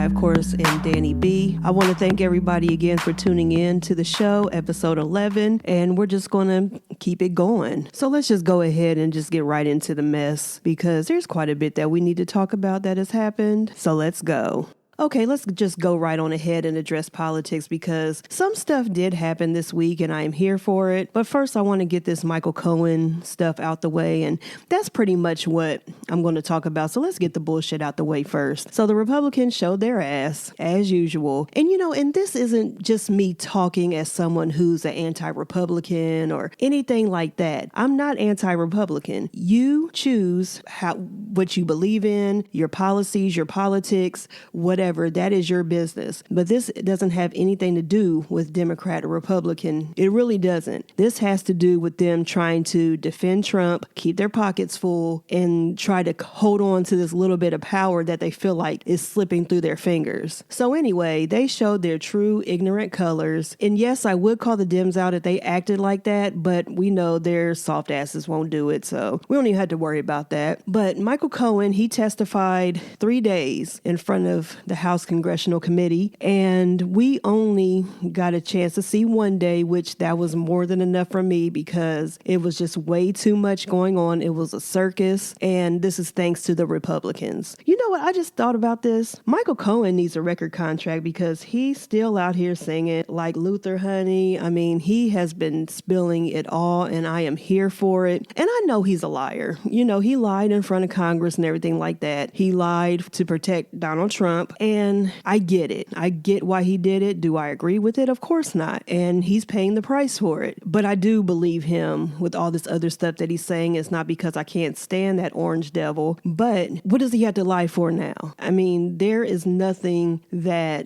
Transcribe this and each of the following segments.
of course, am Danny B. I want to thank everybody again for tuning in to the show, episode 11, and we're just going to keep it going. So let's just go ahead and just get right into the mess because there's quite a bit that we need to talk about that has happened. So let's go. Okay, let's just go right on ahead and address politics because some stuff did happen this week and I am here for it. But first, I want to get this Michael Cohen stuff out the way, and that's pretty much what I'm going to talk about. So let's get the bullshit out the way first. So the Republicans showed their ass, as usual. And and this isn't just me talking as someone who's an anti-Republican or anything like that. I'm not anti-Republican. You choose what you believe in, your policies, your politics, whatever. That is your business. But this doesn't have anything to do with Democrat or Republican. It really doesn't. This has to do with them trying to defend Trump, keep their pockets full, and try to hold on to this little bit of power that they feel like is slipping through their fingers. So anyway, they showed their true ignorant colors. And yes, I would call the Dems out if they acted like that, but we know their soft asses won't do it. So we don't even have to worry about that. But Michael Cohen, he testified 3 days in front of the House Congressional Committee, and we only got a chance to see one day, which that was more than enough for me because it was just way too much going on. It was a circus, and this is thanks to the Republicans. You know what? I just thought about this. Michael Cohen needs a record contract because he's still out here singing like Luther, honey. I mean, he has been spilling it all, and I am here for it. And I know he's a liar. He lied in front of Congress and everything like that. He lied to protect Donald Trump. And I get it. I get why he did it. Do I agree with it? Of course not. And he's paying the price for it. But I do believe him with all this other stuff that he's saying. It's not because I can't stand that orange devil. But what does he have to lie for now? I mean, there is nothing that,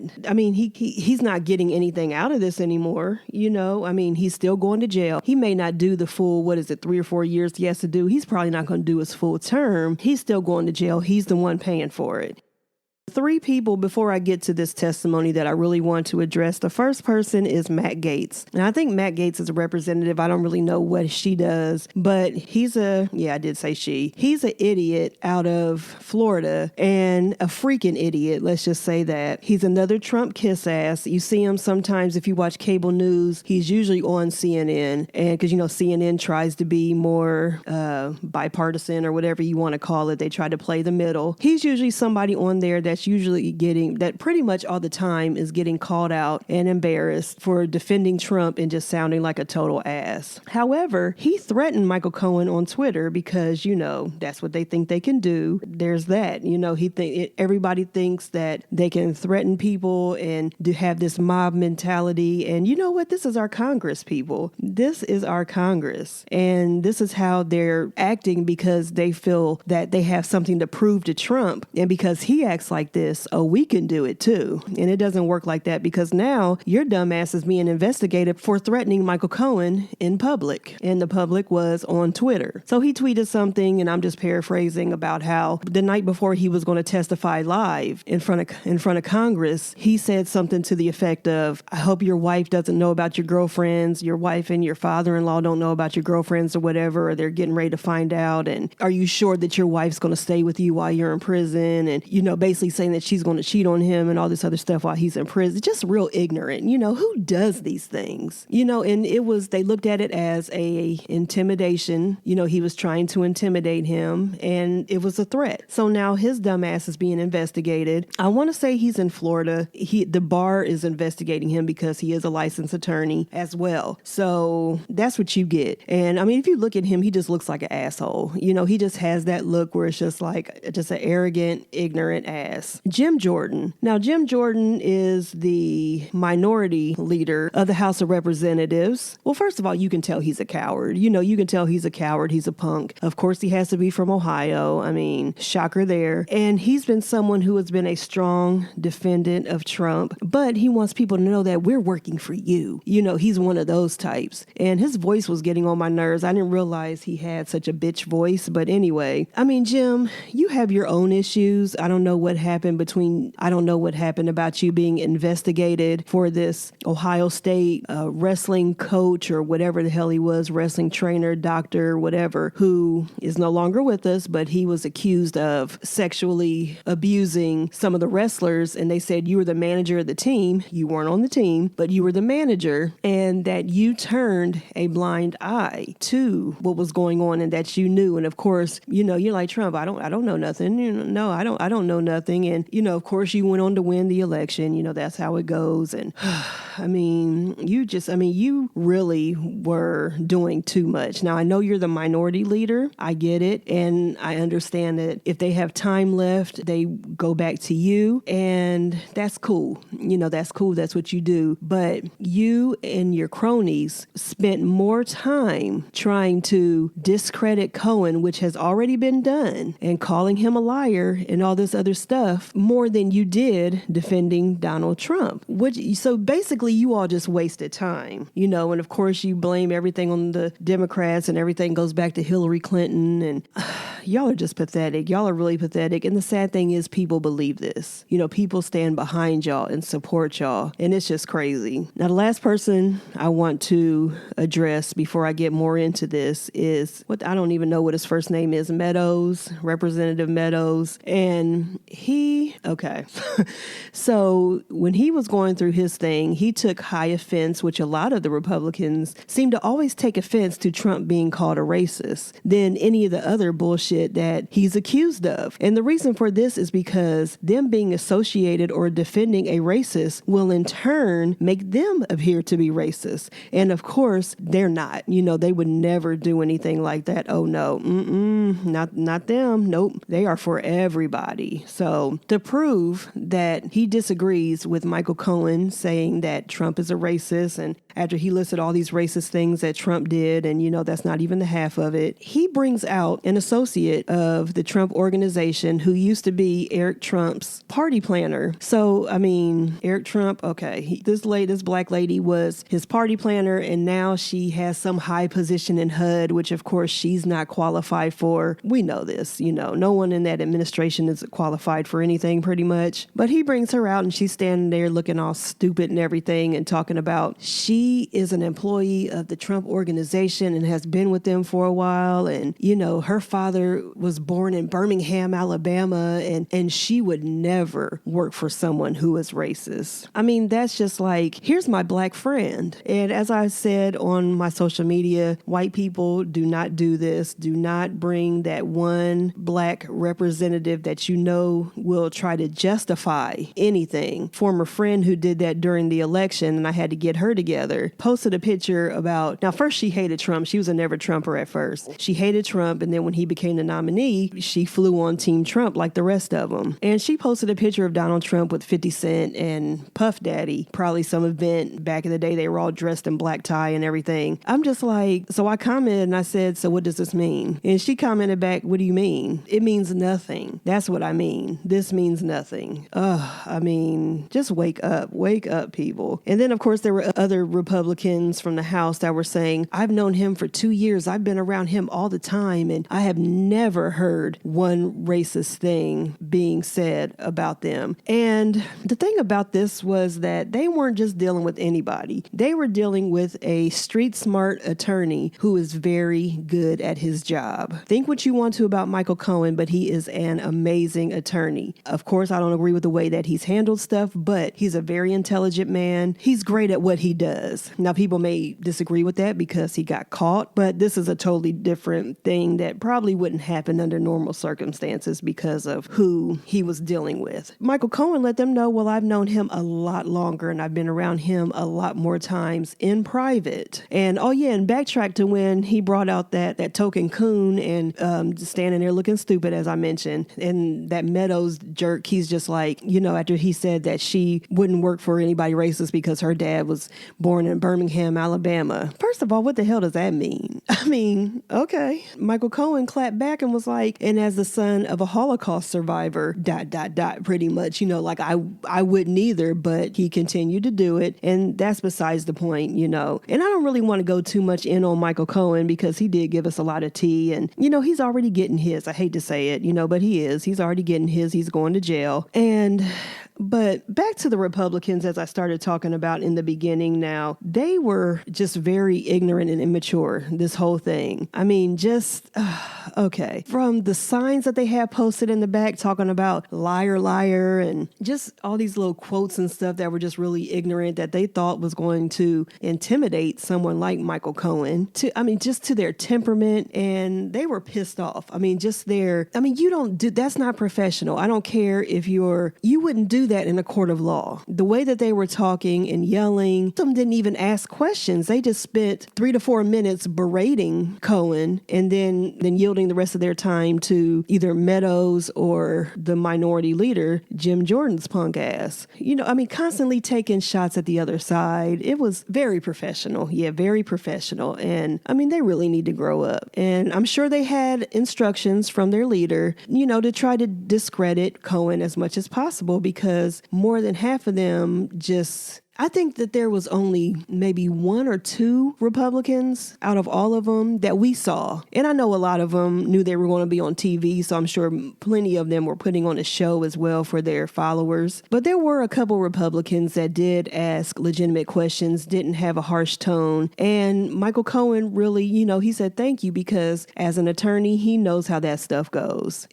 he's not getting anything out of this anymore. He's still going to jail. He may not do the full, 3 or 4 years he has to do. He's probably not going to do his full term. He's still going to jail. He's the one paying for it. 3 people before I get to this testimony that I really want to address. The first person is Matt Gaetz. And I think Matt Gaetz is a representative. I don't really know what she does, but he's I did say she. He's an idiot out of Florida and a freaking idiot. Let's just say that. He's another Trump kiss ass. You see him sometimes if you watch cable news. He's usually on CNN. And because, CNN tries to be more bipartisan or whatever you want to call it. They try to play the middle. He's usually somebody on there that's usually that pretty much all the time is getting called out and embarrassed for defending Trump and just sounding like a total ass. However, he threatened Michael Cohen on Twitter because, that's what they think they can do. There's that, everybody thinks that they can threaten people and to have this mob mentality. And you know what? This is our Congress, people. This is our Congress. And this is how they're acting because they feel that they have something to prove to Trump. And because he acts like this, we can do it too. And it doesn't work like that because now your dumbass is being investigated for threatening Michael Cohen in public. And the public was on Twitter. So he tweeted something, and I'm just paraphrasing, about how the night before he was going to testify live in front of Congress, he said something to the effect of, I hope your wife doesn't know about your girlfriends, your wife and your father-in-law don't know about your girlfriends or whatever, or they're getting ready to find out. And are you sure that your wife's going to stay with you while you're in prison? And, basically saying that she's going to cheat on him and all this other stuff while he's in prison. Just real ignorant. Who does these things? And they looked at it as a intimidation. He was trying to intimidate him and it was a threat. So now his dumbass is being investigated. I want to say he's in Florida. The bar is investigating him because he is a licensed attorney as well. So that's what you get. And if you look at him, he just looks like an asshole. He just has that look where it's just an arrogant, ignorant ass. Jim Jordan. Now, Jim Jordan is the minority leader of the House of Representatives. Well, first of all, you can tell he's a coward. You can tell he's a coward. He's a punk. Of course, he has to be from Ohio. Shocker there. And he's been someone who has been a strong defendant of Trump, but he wants people to know that we're working for you. He's one of those types. And his voice was getting on my nerves. I didn't realize he had such a bitch voice. But anyway, Jim, you have your own issues. I don't know what happened happened between, I don't know what happened about you being investigated for this Ohio State wrestling coach or whatever the hell he was, wrestling trainer, doctor, whatever, who is no longer with us, but he was accused of sexually abusing some of the wrestlers. And they said you were the manager of the team. You weren't on the team, but you were the manager, and that you turned a blind eye to what was going on and that you knew. And of course, you're like, Trump, I don't know nothing. No, I don't know nothing. And, of course you went on to win the election. That's how it goes. And you really were doing too much. Now, I know you're the minority leader. I get it. And I understand that if they have time left, they go back to you. And that's cool. That's cool. That's what you do. But you and your cronies spent more time trying to discredit Cohen, which has already been done, and calling him a liar and all this other stuff, more than you did defending Donald Trump. So basically, you all just wasted time, and of course you blame everything on the Democrats and everything goes back to Hillary Clinton, and y'all are just pathetic. Y'all are really pathetic. And the sad thing is people believe this. People stand behind y'all and support y'all, and it's just crazy. Now, the last person I want to address before I get more into this is I don't even know what his first name is, Representative Meadows. And so when he was going through his thing, he took high offense, which a lot of the Republicans seem to always take offense to Trump being called a racist than any of the other bullshit that he's accused of. And the reason for this is because them being associated or defending a racist will in turn make them appear to be racist. And of course, they're not. They would never do anything like that. Oh no, not them. Nope. They are for everybody. So to prove that he disagrees with Michael Cohen saying that Trump is a racist, and after he listed all these racist things that Trump did, and that's not even the half of it, he brings out an associate of the Trump organization who used to be Eric Trump's party planner. So, Eric Trump, this black lady was his party planner, and now she has some high position in HUD, which of course she's not qualified for. We know this, no one in that administration is qualified for anything pretty much. But he brings her out and she's standing there looking all stupid and everything and talking about she is an employee of the Trump organization and has been with them for a while. And, her father was born in Birmingham, Alabama, and she would never work for someone who is racist. That's just like, here's my black friend. And as I said on my social media, white people do not do this. Do not bring that one black representative that will try to justify anything. Former friend who did that during the election, and I had to get her together, posted a picture about, now first she hated Trump. She was a never Trumper at first. She hated Trump, and then when he became the nominee, she flew on Team Trump like the rest of them. And she posted a picture of Donald Trump with 50 Cent and Puff Daddy, probably some event back in the day. They were all dressed in black tie and everything. I'm just like, so I commented and I said, so what does this mean? And she commented back, what do you mean? It means nothing. That's what I mean. This means nothing. Just wake up, people. And then of course there were other Republicans from the House that were saying, I've known him for 2 years. I've been around him all the time, and I have never heard one racist thing being said about them. And the thing about this was that they weren't just dealing with anybody. They were dealing with a street smart attorney who is very good at his job. Think what you want to about Michael Cohen, but he is an amazing attorney. Of course, I don't agree with the way that he's handled stuff, but he's a very intelligent man. He's great at what he does. Now, people may disagree with that because he got caught, but this is a totally different thing that probably wouldn't happen under normal circumstances because of who he was dealing with. Michael Cohen let them know, well, I've known him a lot longer and I've been around him a lot more times in private. And and backtrack to when he brought out that token coon and standing there looking stupid, as I mentioned, and that Meadows jerk, he's just like, after he said that she wouldn't work for anybody racist because her dad was born in Birmingham, Alabama. First of all, what the hell does that mean? I mean, okay. Michael Cohen clapped back and was like, and as the son of a Holocaust survivor, ... pretty much, like I wouldn't either, but he continued to do it. And that's besides the point, And I don't really want to go too much in on Michael Cohen because he did give us a lot of tea and, he's already getting his. I hate to say it, but he is. He's already getting his. He's going to jail. But back to the Republicans, as I started talking about in the beginning now, they were just very ignorant and immature, this whole thing. I mean, okay. From the signs that they had posted in the back talking about liar, liar, and just all these little quotes and stuff that were just really ignorant that they thought was going to intimidate someone like Michael Cohen, just to their temperament, and they were pissed off. That's not professional. I don't care if you wouldn't do that in a court of law. The way that they were talking and yelling, some didn't even ask questions. They just spent 3 to 4 minutes berating Cohen and then yielding the rest of their time to either Meadows or the minority leader, Jim Jordan's punk ass. Constantly taking shots at the other side. It was very professional. Yeah, very professional. And they really need to grow up. And I'm sure they had instructions from their leader, to try to discredit Cohen as much as possible because more than half of them I think that there was only maybe 1 or 2 Republicans out of all of them that we saw. And I know a lot of them knew they were going to be on TV, so I'm sure plenty of them were putting on a show as well for their followers. But there were a couple Republicans that did ask legitimate questions, didn't have a harsh tone. And Michael Cohen really, he said thank you because as an attorney, he knows how that stuff goes.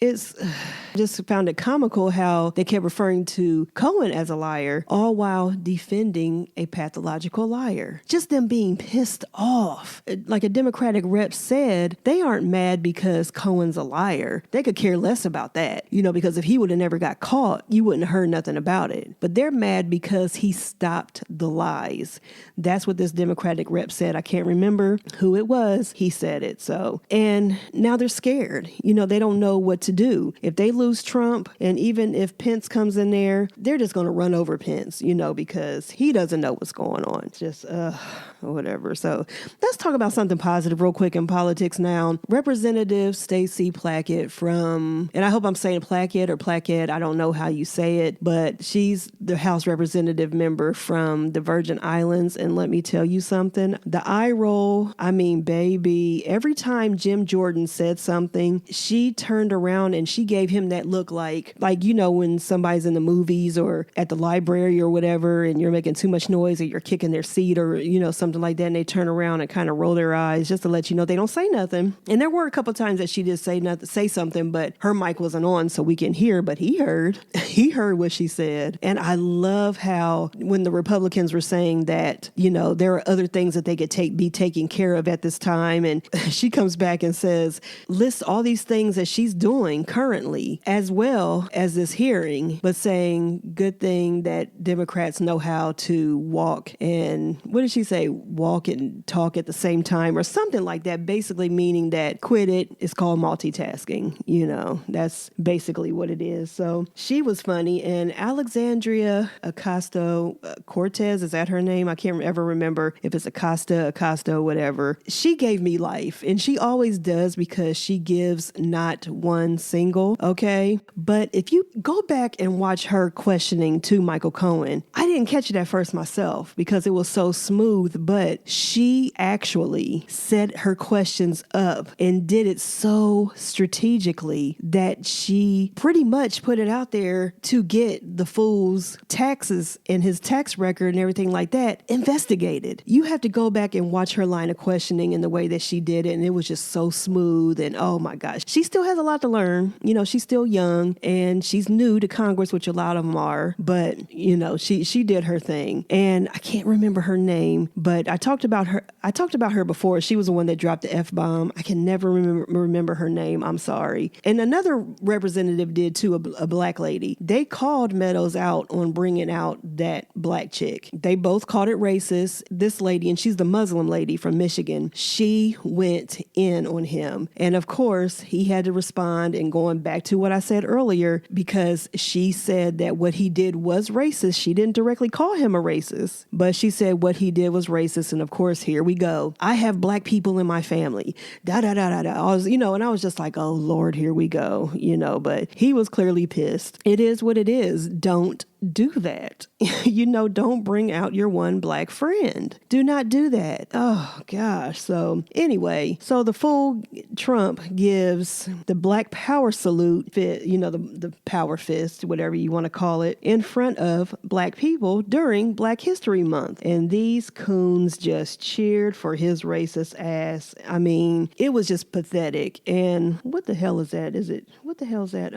Just found it comical how they kept referring to Cohen as a liar, all while defending a pathological liar. Just them being pissed off. Like a Democratic rep said, they aren't mad because Cohen's a liar. They could care less about that, because if he would have never got caught, you wouldn't have heard nothing about it. But they're mad because he stopped the lies. That's what this Democratic rep said. I can't remember who it was. He said it. And now they're scared. They don't know what to do. If they lose Trump, and even if Pence comes in there, they're just going to run over Pence, because he doesn't know what's going on. Just, whatever. So let's talk about something positive real quick in politics now. Representative Stacey Plackett and I hope I'm saying Plackett or Plackett, I don't know how you say it, but she's the House representative member from the Virgin Islands. And let me tell you something, the eye roll, baby, every time Jim Jordan said something, she turned around and she gave him that look like, when somebody's in the movies or at the library or whatever, and you're making too much noise or you're kicking their seat or, something like that. And they turn around and kind of roll their eyes just to let you know they don't say nothing. And there were a couple of times that she did say something, but her mic wasn't on so we can hear, but he heard what she said. And I love how when the Republicans were saying that, there are other things that they could be taken care of at this time. And she comes back and says, lists all these things that she's doing currently, as well as this hearing, but saying good thing that Democrats know how to walk and, what did she say? Walk and talk at the same time or something like that, basically meaning that quit it is called multitasking. That's basically what it is. So she was funny. And Alexandria Ocasio-Cortez, is that her name? I can't ever remember if it's Acosta, whatever. She gave me life, and she always does because she gives not one single, okay? But if you go back and watch her questioning to Michael Cohen, I didn't catch it at first myself because it was so smooth, but she actually set her questions up and did it so strategically that she pretty much put it out there to get the fool's taxes and his tax record and everything like that investigated. You have to go back and watch her line of questioning and the way that she did it, and it was just so smooth. And oh my gosh, she still has a lot to learn. She's still young and she's new to Congress, which a lot of them are, but she did her thing. And I can't remember her name, but I talked about her before. She was the one that dropped the F-bomb. I can never remember her name. I'm sorry. And another representative did too, a black lady. They called Meadows out on bringing out that black chick. They both called it racist. This lady, and she's the Muslim lady from Michigan, she went in on him. And of course, he had to respond, and going back to what I said earlier, because she said that what he did was racist. She didn't directly call him him a racist, but she said what he did was racist. And of course, here we go. I have black people in my family. Da da da da da. I was, and I was just like, oh Lord, here we go. But he was clearly pissed. It is what it is. Don't do that. Don't bring out your one black friend. Do not do that. Oh gosh. So anyway, the fool Trump gives the Black Power salute, the power fist, whatever you want to call it, in front of black people during Black History Month. And these coons just cheered for his racist ass. I mean, it was just pathetic. And what the hell is that? What the hell is that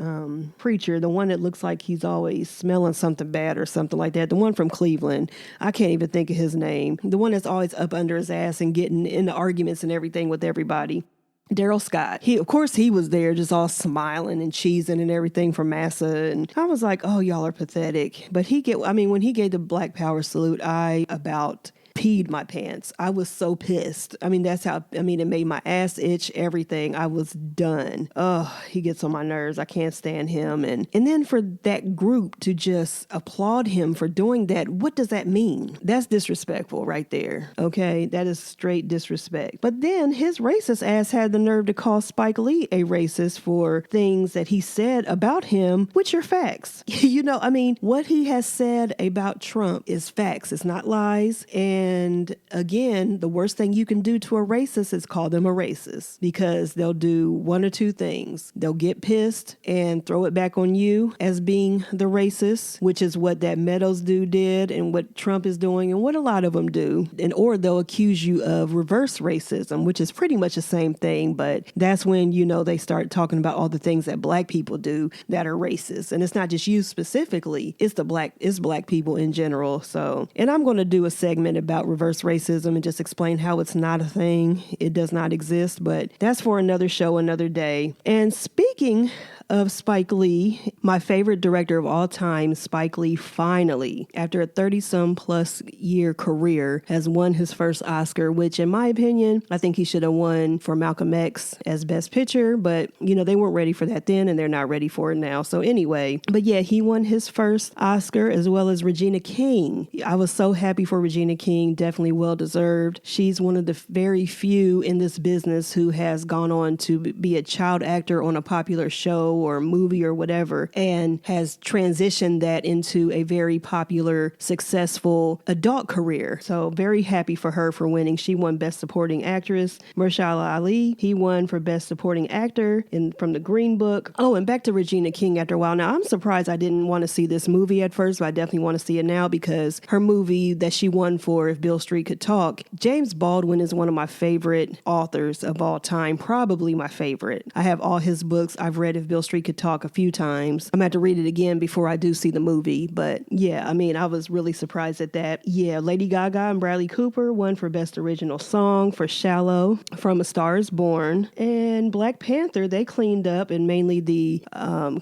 preacher? The one that looks like he's always smelling something bad or something like that. The one from Cleveland. I can't even think of his name. The one that's always up under his ass and getting into arguments and everything with everybody. Daryl Scott. He was there just all smiling and cheesing and everything from Massa. And I was like, oh, y'all are pathetic. But when he gave the Black Power salute, I about peed my pants. I was so pissed. It made my ass itch, everything. I was done. Oh, he gets on my nerves. I can't stand him. And then for that group to just applaud him for doing that, what does that mean? That's disrespectful right there. Okay? That is straight disrespect. But then his racist ass had the nerve to call Spike Lee a racist for things that he said about him, which are facts. What he has said about Trump is facts. It's not lies. And again, the worst thing you can do to a racist is call them a racist, because they'll do one or two things. They'll get pissed and throw it back on you as being the racist, which is what that Meadows dude did and what Trump is doing and what a lot of them do. Or they'll accuse you of reverse racism, which is pretty much the same thing. But that's when, they start talking about all the things that black people do that are racist. And it's not just you specifically. It's black people in general. So, and I'm going to do a segment about reverse racism and just explain how it's not a thing. It does not exist, but that's for another show, another day. And speaking of Spike Lee, my favorite director of all time, Spike Lee, finally, after a 30-some plus year career, has won his first Oscar, which in my opinion, I think he should have won for Malcolm X as Best Picture, but they weren't ready for that then and they're not ready for it now. So anyway, but yeah, he won his first Oscar as well as Regina King. I was so happy for Regina King, definitely well deserved. She's one of the very few in this business who has gone on to be a child actor on a popular show or movie or whatever, and has transitioned that into a very popular, successful adult career. So very happy for her for winning. She won Best Supporting Actress. Mahershala Ali, he won for Best Supporting Actor from The Green Book. Oh, and back to Regina King after a while. Now, I'm surprised I didn't want to see this movie at first, but I definitely want to see it now because her movie that she won for, If Beale Street Could Talk, James Baldwin is one of my favorite authors of all time, probably my favorite. I have all his books. I've read If Beale Street Could Talk a few times. I'm going to have to read it again before I do see the movie. But yeah, I was really surprised at that. Yeah, Lady Gaga and Bradley Cooper won for Best Original Song for Shallow from A Star Is Born. And Black Panther, they cleaned up, and mainly the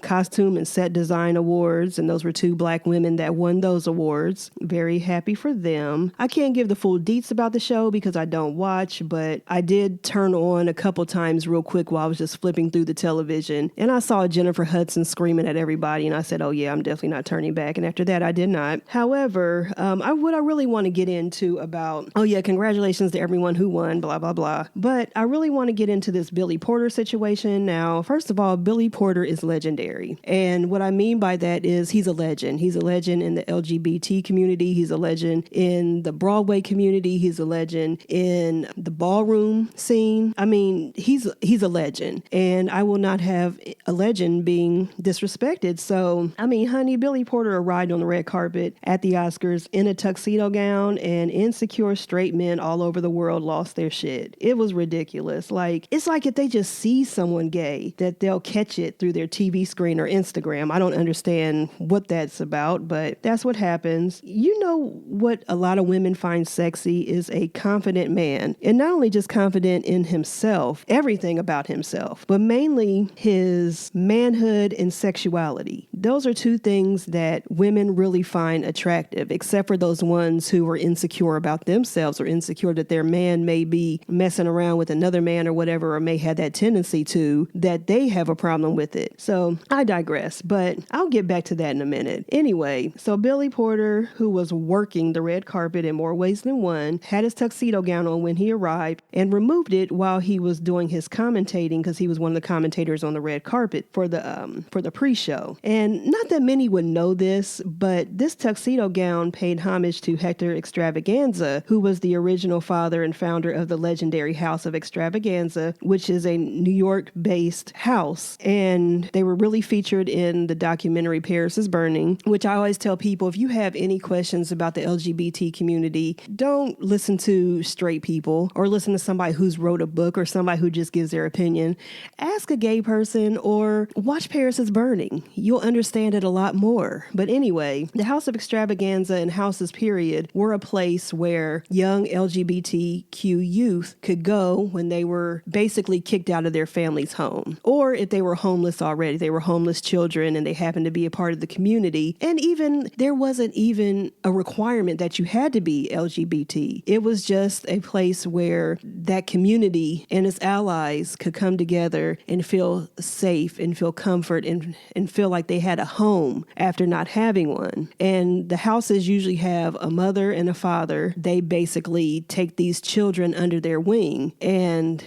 costume and set design awards. And those were two black women that won those awards. Very happy for them. I can't give the full deets about the show because I don't watch, but I did turn on a couple times real quick while I was just flipping through the television. And I saw Jennifer Hudson screaming at everybody, and I said, oh yeah, I'm definitely not turning back. And after that, I did not. However, what I really want to get into about, oh yeah, congratulations to everyone who won, blah, blah, blah. But I really want to get into this Billy Porter situation. Now, first of all, Billy Porter is legendary. And what I mean by that is he's a legend. He's a legend in the LGBT community. He's a legend in the Broadway community. He's a legend in the ballroom scene. He's a legend. And I will not have a legend being disrespected. So, honey, Billy Porter arrived on the red carpet at the Oscars in a tuxedo gown, and insecure straight men all over the world lost their shit. It was ridiculous. It's like if they just see someone gay, that they'll catch it through their TV screen or Instagram. I don't understand what that's about, but that's what happens. You know what a lot of women find sexy is a confident man. And not only just confident in himself, everything about himself, but mainly his manhood and sexuality. Those are two things that women really find attractive, except for those ones who are insecure about themselves or insecure that their man may be messing around with another man or whatever, or may have that tendency to, that they have a problem with it. So I digress, but I'll get back to that in a minute. Anyway, so Billy Porter, who was working the red carpet in more ways than one, had his tuxedo gown on when he arrived and removed it while he was doing his commentating, because he was one of the commentators on the red carpet for the pre-show. And not that many would know this, but this tuxedo gown paid homage to Hector Extravaganza, who was the original father and founder of the legendary House of Extravaganza, which is a New York-based house. And they were really featured in the documentary Paris is Burning, which I always tell people, if you have any questions about the LGBT community, don't listen to straight people or listen to somebody who's wrote a book or somebody who just gives their opinion. Ask a gay person or watch Paris is Burning. You'll understand it a lot more. But anyway, the House of Extravaganza and houses period were a place where young LGBTQ youth could go when they were basically kicked out of their family's home, or if they were homeless already, they were homeless children and they happened to be a part of the community. And even there wasn't even a requirement that you had to be LGBT. It was just a place where that community and its allies could come together and feel safe and feel comfort and feel like they had a home after not having one. And the houses usually have a mother and a father. They basically take these children under their wing,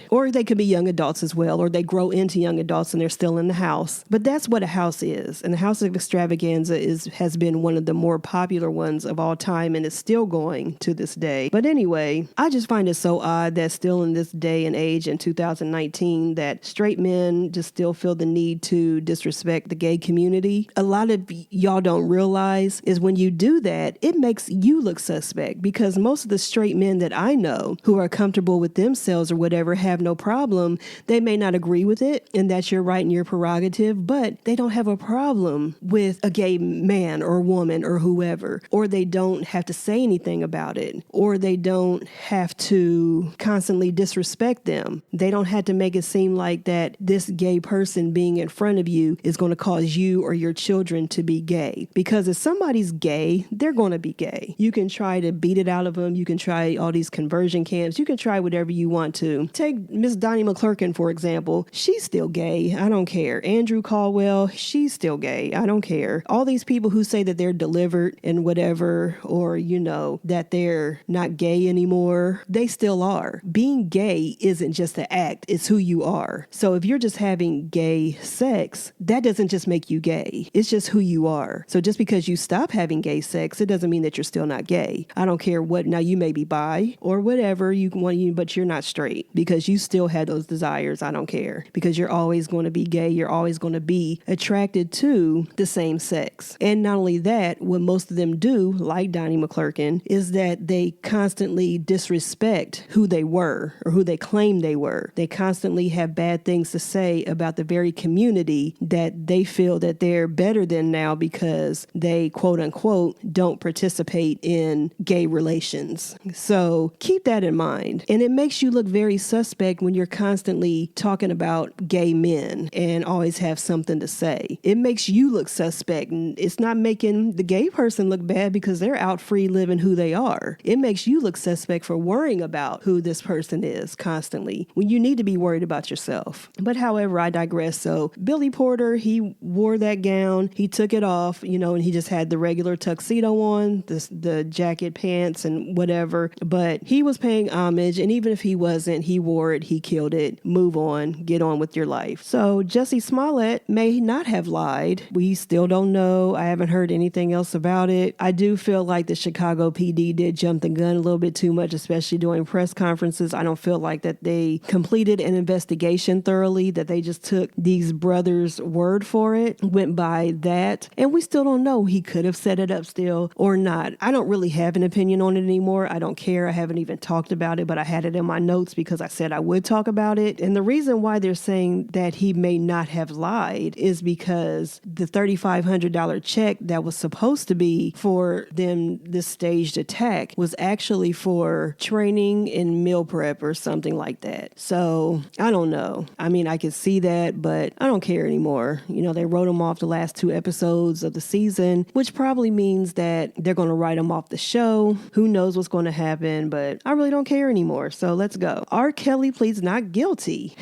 or they could be young adults as well, or they grow into young adults and they're still in the house. But that's what a house is. And the House of Extravaganza has been one of the more popular ones of all time and is still going to this day. But anyway, I just find it so odd that still in this day and age in 2019 that straight men just still feel the need to disrespect the gay community. A lot of y'all don't realize is when you do that, it makes you look suspect, because most of the straight men that I know who are comfortable with themselves or whatever have no problem. They may not agree with it, and that's your right and your prerogative, but they don't have a problem with a gay man or woman or whoever, or they don't have to say anything about it, or they don't have to constantly disrespect them. They don't have to make it seem like that this gay person being in front of you is going to cause you or your children to be gay. Because if somebody's gay, they're going to be gay. You can try to beat it out of them. You can try all these conversion camps. You can try whatever you want to. Take Miss Donnie McClurkin, for example. She's still gay. I don't care. Andrew Caldwell, she's still gay. I don't care. All these people who say that they're delivered and whatever, or, that they're not gay anymore, they still are. Being gay isn't just an act. It's who you are. So if you're just having gay sex, that doesn't just make you gay. It's just who you are. So just because you stop having gay sex, it doesn't mean that you're still not gay. I don't care what, now you may be bi or whatever you want, but you're not straight because you still have those desires. I don't care, because you're always going to be gay. You're always going to be attracted to the same sex. And not only that, what most of them do, like Donnie McClurkin, is that they constantly disrespect who they were or who they claim they were. They constantly have bad things to say about the very community that they feel that they're better than now because they, quote unquote, don't participate in gay relations. So keep that in mind. And it makes you look very suspect when you're constantly talking about gay men and always have something to say. It makes you look suspect. And it's not making the gay person look bad because they're out free living who they are. It makes you look suspect for worrying about who this person is constantly when you need to be worried about yourself. But however, I digress. So Billy Porter, he wore that gown. He took it off, and he just had the regular tuxedo on, the jacket, pants, and whatever. But he was paying homage. And even if he wasn't, he wore it. He killed it. Move on. Get on with your life. So Jussie Smollett may not have lied. We still don't know. I haven't heard anything else about it. I do feel like the Chicago PD did jump the gun a little bit too much, especially during press conferences. I don't feel like that they completed an investigation thoroughly, that they just took these brothers' word for it, went by that. And we still don't know. He could have set it up still or not. I don't really have an opinion on it anymore. I don't care. I haven't even talked about it, but I had it in my notes because I said I would talk about it. And the reason why they're saying that he may not have lied is because the $3,500 check that was supposed to be for them, this staged attack, pack was actually for training in meal prep or something like that. So I don't know. I mean, I could see that, but I don't care anymore. They wrote him off the last 2 episodes of the season, which probably means that they're going to write him off the show. Who knows what's going to happen, but I really don't care anymore. So let's go. R. Kelly pleads not guilty.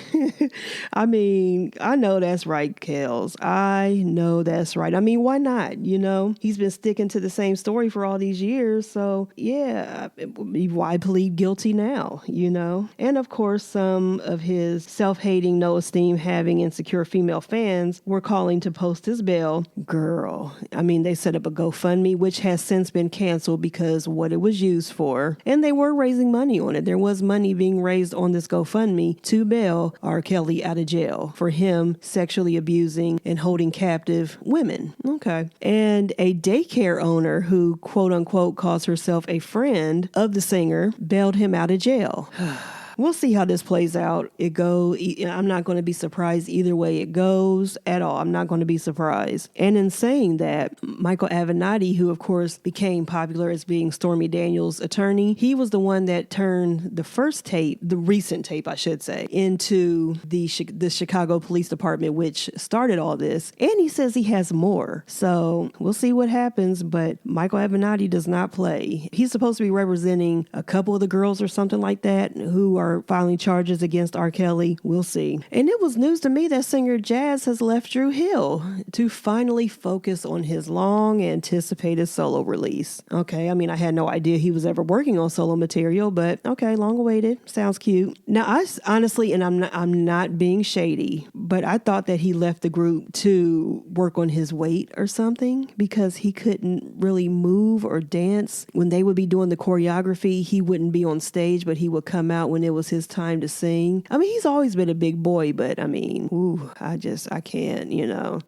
I mean, I know that's right, Kels. I know that's right. I mean, why not? He's been sticking to the same story for all these years. So yeah, why plead guilty now? And of course, some of his self-hating, no esteem having insecure female fans were calling to post his bail. Girl, I mean, they set up a GoFundMe, which has since been canceled because what it was used for. And they were raising money on it. There was money being raised on this GoFundMe to bail R. Kelly out of jail for him sexually abusing and holding captive women. Okay. And a daycare owner who, quote unquote, calls herself a friend of the singer bailed him out of jail. We'll see how this plays out. I'm not going to be surprised either way it goes at all. I'm not going to be surprised. And in saying that, Michael Avenatti, who of course became popular as being Stormy Daniels' attorney, he was the one that turned the first tape, the recent tape, I should say, into the Chicago Police Department, which started all this. And he says he has more. So we'll see what happens. But Michael Avenatti does not play. He's supposed to be representing a couple of the girls or something like that who are filing charges against R. Kelly. We'll see. And it was news to me that singer Jazz has left Dru Hill to finally focus on his long anticipated solo release. Okay, I mean, I had no idea he was ever working on solo material, but okay, long awaited. Sounds cute. Now, I honestly, and I'm not being shady, but I thought that he left the group to work on his weight or something because he couldn't really move or dance. When they would be doing the choreography, he wouldn't be on stage, but he would come out when it was his time to sing. I mean, he's always been a big boy, but I mean, I can't,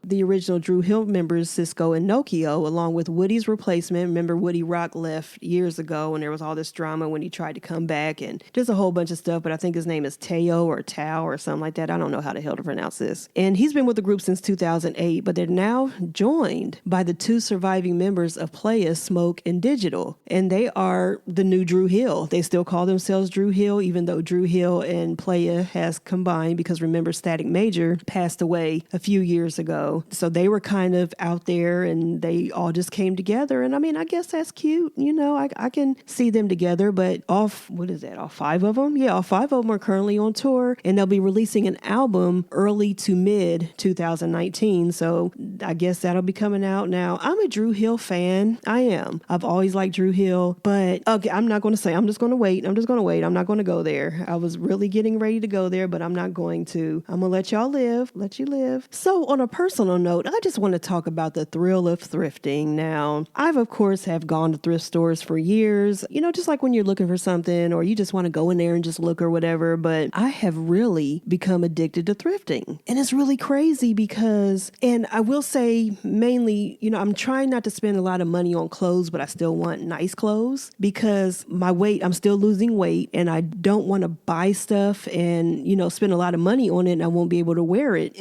The original Dru Hill members, Cisco and Nokio, along with Woody's replacement. Remember, Woody Rock left years ago and there was all this drama when he tried to come back and just a whole bunch of stuff, but I think his name is Tao or Tao or something like that. I don't know how the hell to pronounce this. And he's been with the group since 2008, but they're now joined by the 2 surviving members of Playa, Smoke, and Digital. And they are the new Dru Hill. They still call themselves Dru Hill, even though Dru Hill and Playa has combined, because remember Static Major passed away a few years ago. So they were kind of out there and they all just came together. And I mean, I guess that's cute. I can see them together, but all 5 of them? Yeah, all 5 of them are currently on tour and they'll be releasing an album early to mid 2019. So I guess that'll be coming out now. I'm a Dru Hill fan. I am. I've always liked Dru Hill, but okay, I'm not going to say, I'm just going to wait. I'm not going to go there. I was really getting ready to go there, but I'm not going to. I'm going to let you live. So on a personal note, I just want to talk about the thrill of thrifting. Now, I've of course have gone to thrift stores for years, just like when you're looking for something or you just want to go in there and just look or whatever, but I have really become addicted to thrifting. And it's really crazy because, and I will say mainly, I'm trying not to spend a lot of money on clothes, but I still want nice clothes because I'm still losing weight and I don't want to buy stuff and, spend a lot of money on it and I won't be able to wear it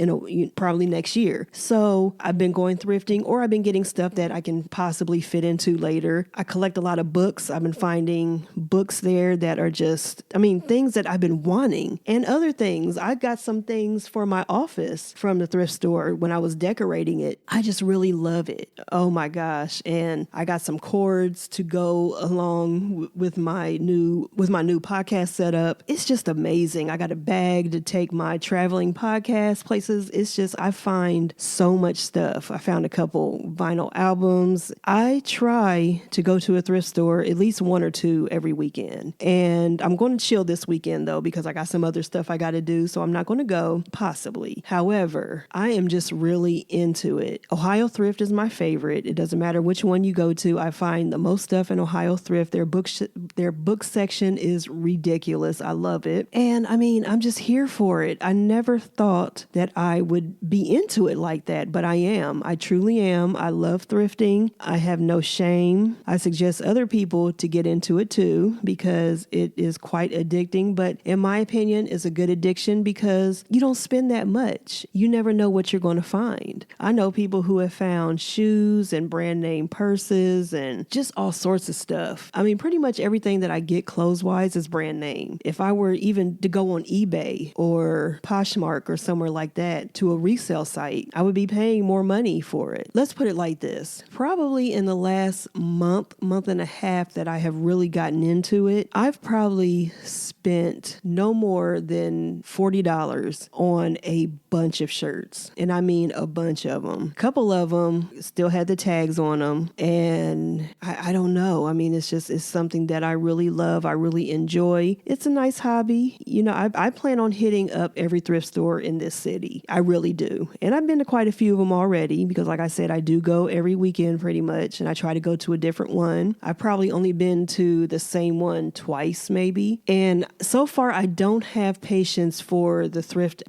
probably next year. So I've been going thrifting or I've been getting stuff that I can possibly fit into later. I collect a lot of books. I've been finding books there that are just, things that I've been wanting and other things. I got some things for my office from the thrift store when I was decorating it. I just really love it. Oh my gosh. And I got some cords to go along with my new podcast setup. It's just amazing. I got a bag to take my traveling podcast places. It's just, I find so much stuff. I found a couple vinyl albums. I try to go to a thrift store at least 1 or 2 every weekend. And I'm going to chill this weekend though, because I got some other stuff I got to do. So I'm not going to go, possibly. However, I am just really into it. Ohio Thrift is my favorite. It doesn't matter which one you go to. I find the most stuff in Ohio Thrift. Their book section is ridiculous. fabulous. I love it. And I mean, I'm just here for it. I never thought that I would be into it like that, but I am. I truly am. I love thrifting. I have no shame. I suggest other people to get into it too, because it is quite addicting. But in my opinion, it's a good addiction because you don't spend that much. You never know what you're going to find. I know people who have found shoes and brand name purses and just all sorts of stuff. I mean, pretty much everything that I get clothes-wise is brand name. If I were even to go on eBay or Poshmark or somewhere like that to a resale site, I would be paying more money for it. Let's put it like this. Probably in the last month and a half that I have really gotten into it, I've probably spent no more than $40 on a bunch of shirts. And I mean a bunch of them. A couple of them still had the tags on them. And I don't know. I mean, it's something that I really love. I really enjoy. It's a nice hobby. You know, I plan on hitting up every thrift store in this city. I really do. And I've been to quite a few of them already because, like I said, I do go every weekend pretty much. And I try to go to a different one. I've probably only been to the same one twice maybe. And so far, I don't have patience for the thrift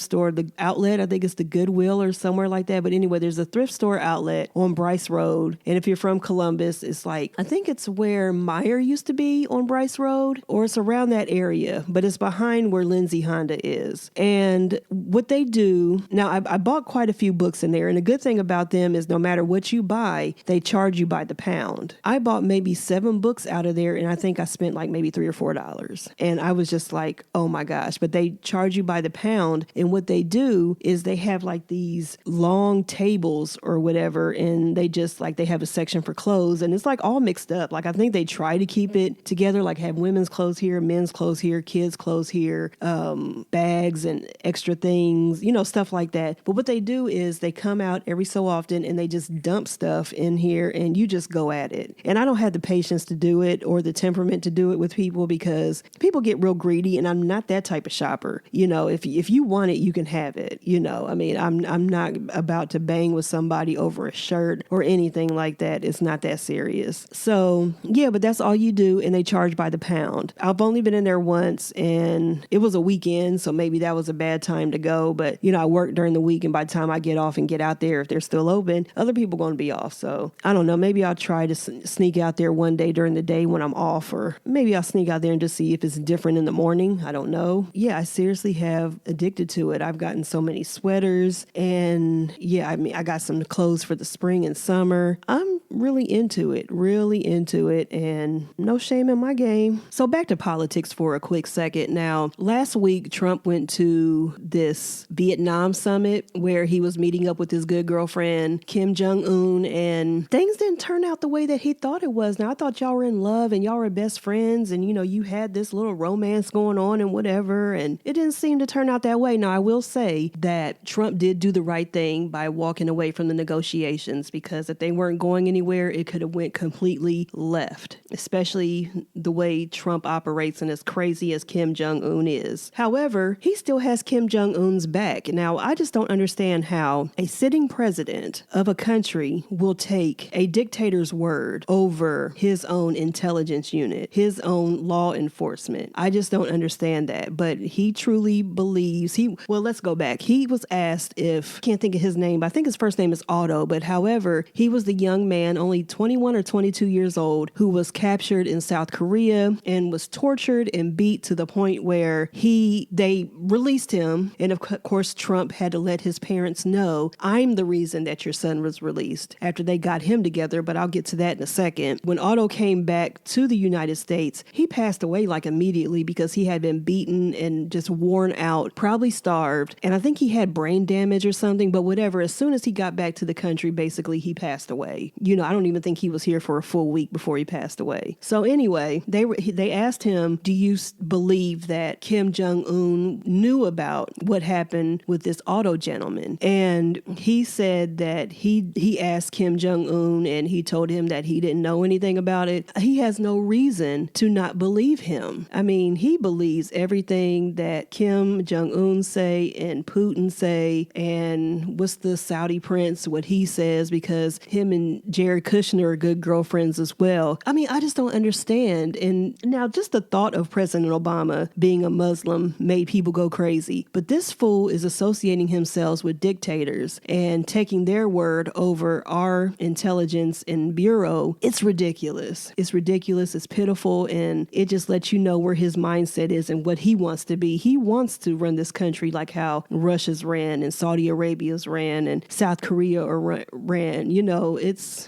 store, the outlet. I think it's the Goodwill or somewhere like that. But anyway, there's a thrift store outlet on Bryce Road. And if you're from Columbus, it's like, I think it's where Meyer used to be on Bryce Road, or it's around that area, but it's behind where Lindsay Honda is. And what they do, now I bought quite a few books in there. And the good thing about them is no matter what you buy, they charge you by the pound. I bought maybe 7 books out of there. And I think I spent like maybe $3 or $4. And I was just like, oh my gosh, but they charge you by the pound. And what they do is they have like these long tables or whatever. And they just like, they have a section for clothes and it's like all mixed up. Like I think they try to keep it together, like have women's clothes here, men's clothes here, kids' clothes here, bags and extra things, you know, stuff like that. But what they do is they come out every so often and they just dump stuff in here and you just go at it. And I don't have the patience to do it or the temperament to do it with people because people get real greedy and I'm not that type of shopper. You know, if you want it, you can have it. You know, I mean, I'm not about to bang with somebody over a shirt or anything like that. It's not that serious. So yeah, but that's all you do and they charge by the pound. I've only been in there once and it was a weekend, so maybe that was a bad time to go. But you know, I work during the week and by the time I get off and get out there, if they're still open, other people are going to be off. So I don't know, maybe I'll try to sneak out there one day during the day when I'm off, or maybe I'll sneak out there and just see if it's different in the morning. I don't know. Yeah, I seriously have addicted to it. I've gotten so many sweaters and yeah, I mean, I got some clothes for the spring and summer. I'm really into it and no shame in my game. So back to politics for a quick second. Now, last week, Trump went to this Vietnam summit where he was meeting up with his good girlfriend, Kim Jong-un, and things didn't turn out the way that he thought it was. Now, I thought y'all were in love and y'all were best friends and, you know, you had this little romance going on and whatever, and it didn't seem to turn out that way. Now, I will say that Trump did do the right thing by walking away from the negotiations because if they weren't going anywhere, it could have went completely left, especially the way Trump operates and as crazy as Kim Jong-un is. However, he still has Kim Jong-un's back. Now, I just don't understand how a sitting president of a country will take a dictator's word over his own intelligence unit, his own law enforcement. I just don't understand that. But he truly believes let's go back. He was asked can't think of his name, but I think his first name is Otto. But however, he was the young man, only 21 or 22 years old, who was captured in South Korea and was tortured and beat to the point where they released him. And of course, Trump had to let his parents know, I'm the reason that your son was released after they got him together. But I'll get to that in a second. When Otto came back to the United States, he passed away like immediately because he had been beaten and just worn out, probably starved. And I think he had brain damage or something, but whatever. As soon as he got back to the country, basically he passed away. You know, I don't even think he was here for a full week before he passed away. So anyway, they asked him, do you believe that Kim Jong-un knew about what happened with this Otto gentleman? And he said that he asked Kim Jong-un and he told him that he didn't know anything about it. He has no reason to not believe him. I mean, he believes everything that Kim Jong-un say and Putin say, and what's the Saudi prince, what he says, because him and Jared Kushner are good girlfriends as well. I mean, I just don't understand. And now just the thought of President Obama being a Muslim made people go crazy. But this fool is associating himself with dictators and taking their word over our intelligence and bureau. It's ridiculous. It's ridiculous. It's pitiful. And it just lets you know where his mindset is and what he wants to be. He wants to run this country like how Russia's ran and Saudi Arabia's ran and South Korea ran. You know,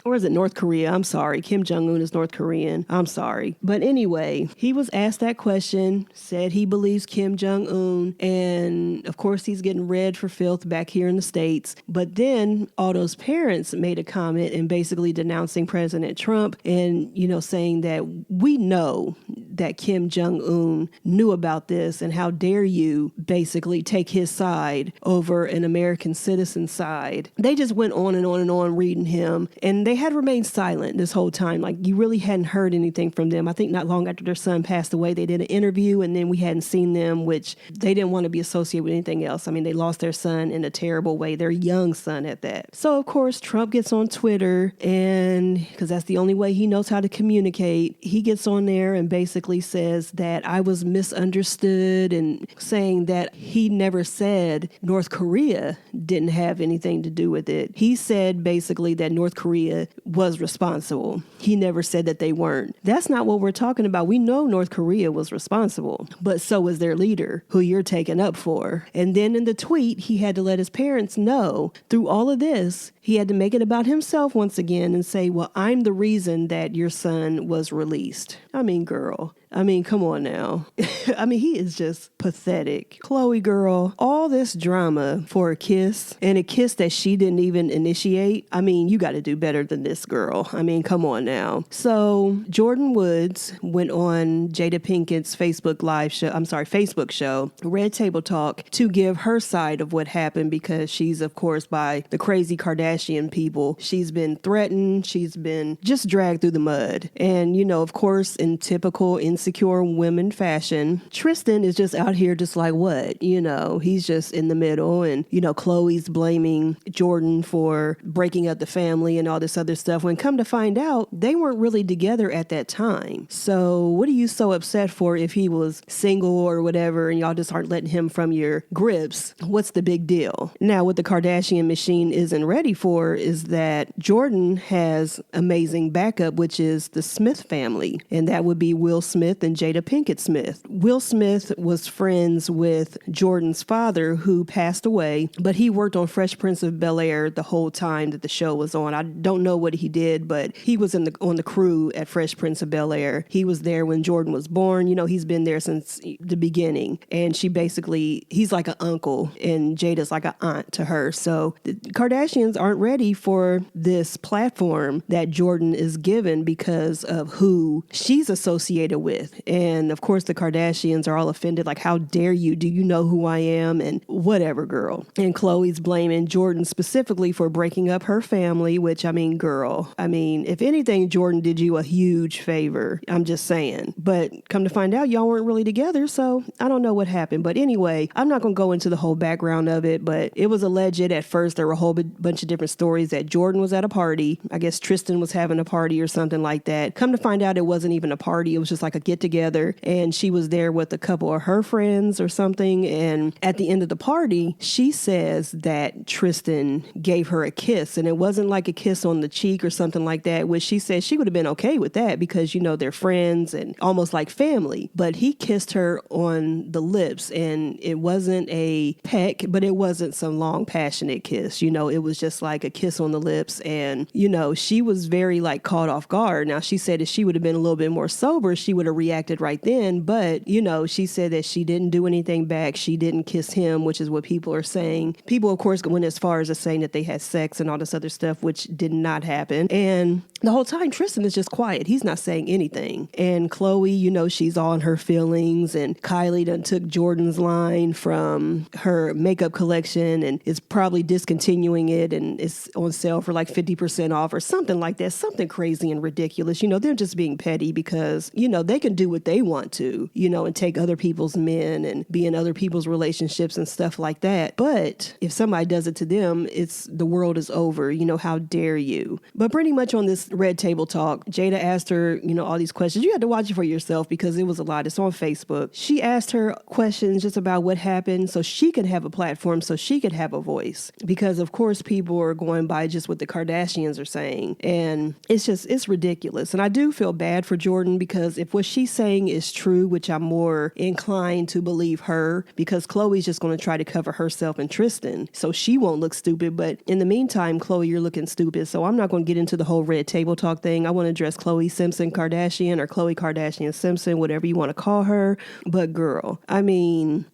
or is it North Korea? I'm sorry. Kim Jong-un is North Korean. I'm sorry. But anyway, he was asked that question, said he believes Kim Jong-un, and of course he's getting read for filth back here in the States. But then Otto's parents made a comment and basically denouncing President Trump and, you know, saying that we know that Kim Jong-un knew about this and how dare you basically take his side over an American citizen's side. They just went on and on and on reading him, and they had remained silent this whole time. Like, you really hadn't heard anything from them. I think not long after their son passed away, they did an interview, and then we hadn't seen them, which they didn't want to be associated with anything else. I mean, they lost their son in a terrible way, their young son at that. So, of course, Trump gets on Twitter, and because that's the only way he knows how to communicate, he gets on there and basically says that I was misunderstood and saying that he never said North Korea didn't have anything to do with it. He said basically that North Korea was responsible. He never said that they weren't. That's not what we're talking about. We know North Korea was responsible, but so was their leader, who you're taking up for. And then in the tweet, he had to let his parents know through all of this, he had to make it about himself once again and say, well, I'm the reason that your son was released. I mean, girl. I mean, come on now. I mean, he is just pathetic. Chloe, girl, all this drama for a kiss, and a kiss that she didn't even initiate. I mean, you got to do better than this, girl. I mean, come on now. So Jordan Woods went on Jada Pinkett's Facebook show, Red Table Talk, to give her side of what happened, because she's, of course, by the crazy Kardashian people. She's been threatened. She's been just dragged through the mud. And, you know, of course, in typical insecure women fashion, Tristan is just out here just like, what? You know, he's just in the middle. And, you know, Chloe's blaming Jordan for breaking up the family and all this other stuff, when come to find out, they weren't really together at that time. So what are you so upset for if he was single or whatever and y'all just aren't letting him from your grips? What's the big deal? Now, what the Kardashian machine isn't ready for is that Jordan has amazing backup, which is the Smith family. And that would be Will Smith and Jada Pinkett Smith. Will Smith was friends with Jordan's father, who passed away, but he worked on Fresh Prince of Bel-Air the whole time that the show was on. I don't know what he did, but he was on the crew at Fresh Prince of Bel-Air. He was there when Jordan was born. You know, he's been there since the beginning. And he's like an uncle, and Jada's like an aunt to her. So the Kardashians aren't ready for this platform that Jordan is given because of who she's associated with. And of course, the Kardashians are all offended, like, how dare you? Do you know who I am? And whatever, girl. And Chloe's blaming Jordan specifically for breaking up her family, which, I mean, girl, I mean, if anything, Jordan did you a huge favor. I'm just saying. But come to find out, y'all weren't really together, so I don't know what happened. But anyway, I'm not going to go into the whole background of it, but it was alleged at first. There were a whole bunch of different stories that Jordan was at a party. I guess Tristan was having a party or something like that. Come to find out, it wasn't even a party. It was just like a get together, and she was there with a couple of her friends or something. And at the end of the party, she says that Tristan gave her a kiss, and it wasn't like a kiss on the cheek or something like that, which she said she would have been okay with that because, you know, they're friends and almost like family. But he kissed her on the lips, and it wasn't a peck, but it wasn't some long, passionate kiss. You know, it was just like a kiss on the lips. And, you know, she was very like caught off guard. Now, she said if she would have been a little bit more sober, she would have reacted right then. But, you know, she said that she didn't do anything back. She didn't kiss him, which is what people are saying. People, of course, went as far as saying that they had sex and all this other stuff, which did not happen. And the whole time, Tristan is just quiet. He's not saying anything. And Chloe, you know, she's all in her feelings. And Kylie done took Jordan's line from her makeup collection and is probably discontinuing it, and it's on sale for like 50% off or something like that. Something crazy and ridiculous. You know, they're just being petty because, you know, they can do what they want to, you know, and take other people's men and be in other people's relationships and stuff like that. But if somebody does it to them, the world is over. You know, how dare you? But pretty much on this Red Table Talk. Jada asked her, all these questions. You had to watch it for yourself because it was a lot. It's on Facebook. She asked her questions just about what happened so she could have a platform, so she could have a voice. Because, of course, people are going by just what the Kardashians are saying. And it's ridiculous. And I do feel bad for Jordan because if what she's saying is true, which I'm more inclined to believe her, because Khloe's just going to try to cover herself and Tristan so she won't look stupid. But in the meantime, Khloe, you're looking stupid. So I'm not going to get into the whole Red Table Talk thing. I want to address Khloe Simpson Kardashian or Khloe Kardashian Simpson, whatever you want to call her. But girl, I mean,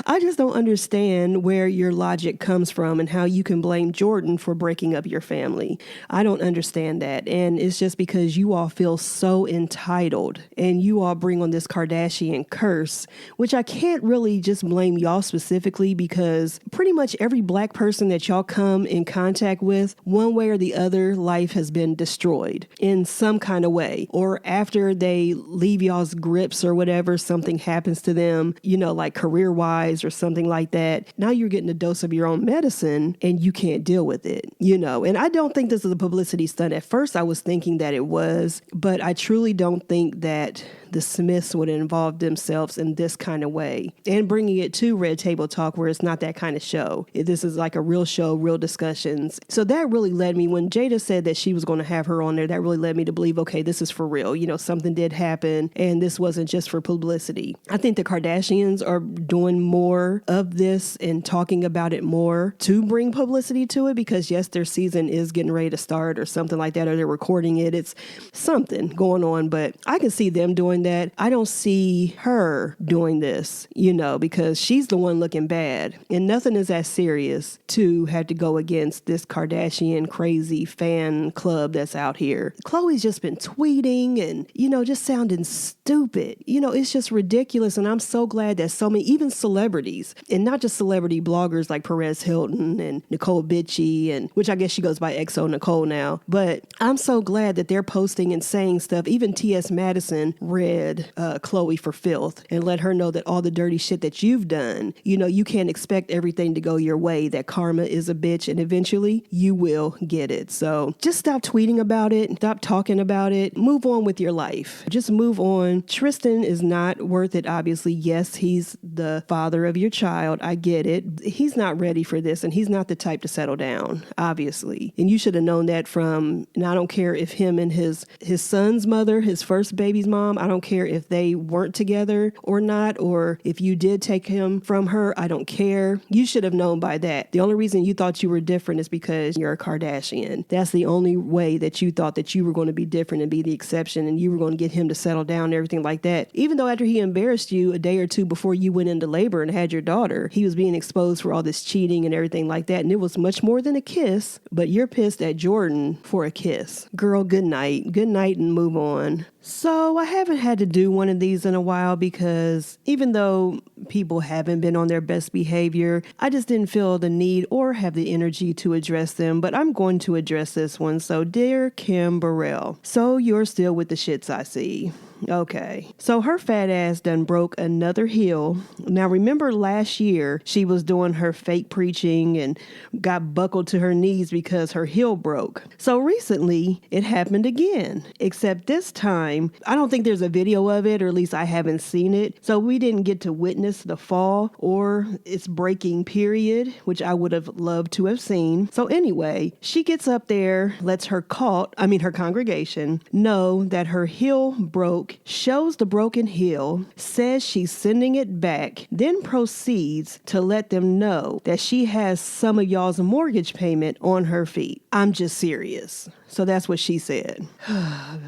I just don't understand where your logic comes from and how you can blame Jordan for breaking up your family. I don't understand that. And it's just because you all feel so entitled and you all bring on this Kardashian curse, which I can't really just blame y'all specifically because pretty much every black person that y'all come in contact with, one way or the other, life has been destroyed in some kind of way. Or after they leave y'all's grips or whatever, something happens to them, like career-wise or something like that. Now you're getting a dose of your own medicine and you can't deal with it, And I don't think this is a publicity stunt. At first, I was thinking that it was, but I truly don't think that the Smiths would involve themselves in this kind of way and bringing it to Red Table Talk where it's not that kind of show. This is like a real show, real discussions. So that really led me, when Jada said that she was going to have her on there, that really led me to believe, okay, this is for real. Something did happen and this wasn't just for publicity. I think the Kardashians are doing more of this and talking about it more to bring publicity to it because yes, their season is getting ready to start or something like that, or they're recording it. It's something going on, but I can see them doing that. I don't see her doing this, because she's the one looking bad and nothing is as serious to have to go against this Kardashian crazy fan club that's out here. Khloe's just been tweeting and, just sounding stupid. It's just ridiculous. And I'm so glad that so many, even celebrities, and not just celebrity bloggers like Perez Hilton and Nicole Bitchie, and which I guess she goes by XO Nicole now, but I'm so glad that they're posting and saying stuff. Even T.S. Madison read Khloe for filth and let her know that all the dirty shit that you've done, you can't expect everything to go your way, that karma is a bitch and eventually you will get it. So just stop tweeting about it, stop talking about it, move on with your life. Just move on. Tristan is not worth it, obviously. Yes, he's the father of your child. I get it. He's not ready for this and he's not the type to settle down, obviously. And you should have known that from, and I don't care if him and his son's mother, his first baby's mom, I don't care if they weren't together or not, or if you did take him from her, I don't care. You should have known by that. The only reason you thought you were different is because you're a Kardashian. That's the only way that you thought that you were going to be different and be the exception and you were going to get him to settle down and everything like that. Even though after he embarrassed you a day or two before you went into labor and had your daughter, he was being exposed for all this cheating and everything like that. And it was much more than a kiss, but you're pissed at Jordan for a kiss. Girl, good night. Good night and move on. So I haven't had to do one of these in a while because even though people haven't been on their best behavior, I just didn't feel the need or have the energy to address them, but I'm going to address this one. So dear Kim Burrell, so you're still with the shits, I see. Okay. So her fat ass done broke another heel. Now remember last year she was doing her fake preaching and got buckled to her knees because her heel broke. So recently it happened again, except this time, I don't think there's a video of it, or at least I haven't seen it. So we didn't get to witness the fall or its breaking period, which I would have loved to have seen. So anyway, she gets up there, lets her congregation know that her heel broke, shows the broken heel, says she's sending it back, then proceeds to let them know that she has some of y'all's mortgage payment on her feet. I'm just serious. So that's what she said.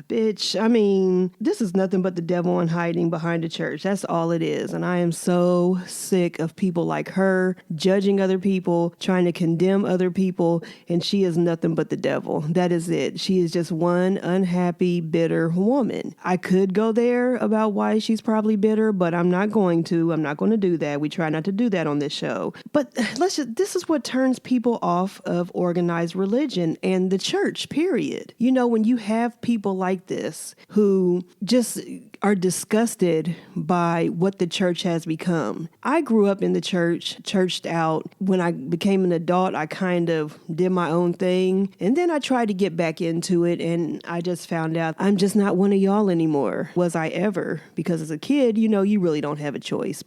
Bitch, I mean, this is nothing but the devil in hiding behind the church. That's all it is. And I am so sick of people like her judging other people, trying to condemn other people, and she is nothing but the devil. That is it. She is just one unhappy, bitter woman. I could go there about why she's probably bitter, but I'm not going to. I'm not going to do that. We try not to do that on this show. But this is what turns people off of organized religion and the church, period. period. You know, when you have people like this who just are disgusted by what the church has become. I grew up in the church, churched out. When I became an adult, I kind of did my own thing. And then I tried to get back into it, and I just found out I'm just not one of y'all anymore. Was I ever? Because as a kid, you know, you really don't have a choice.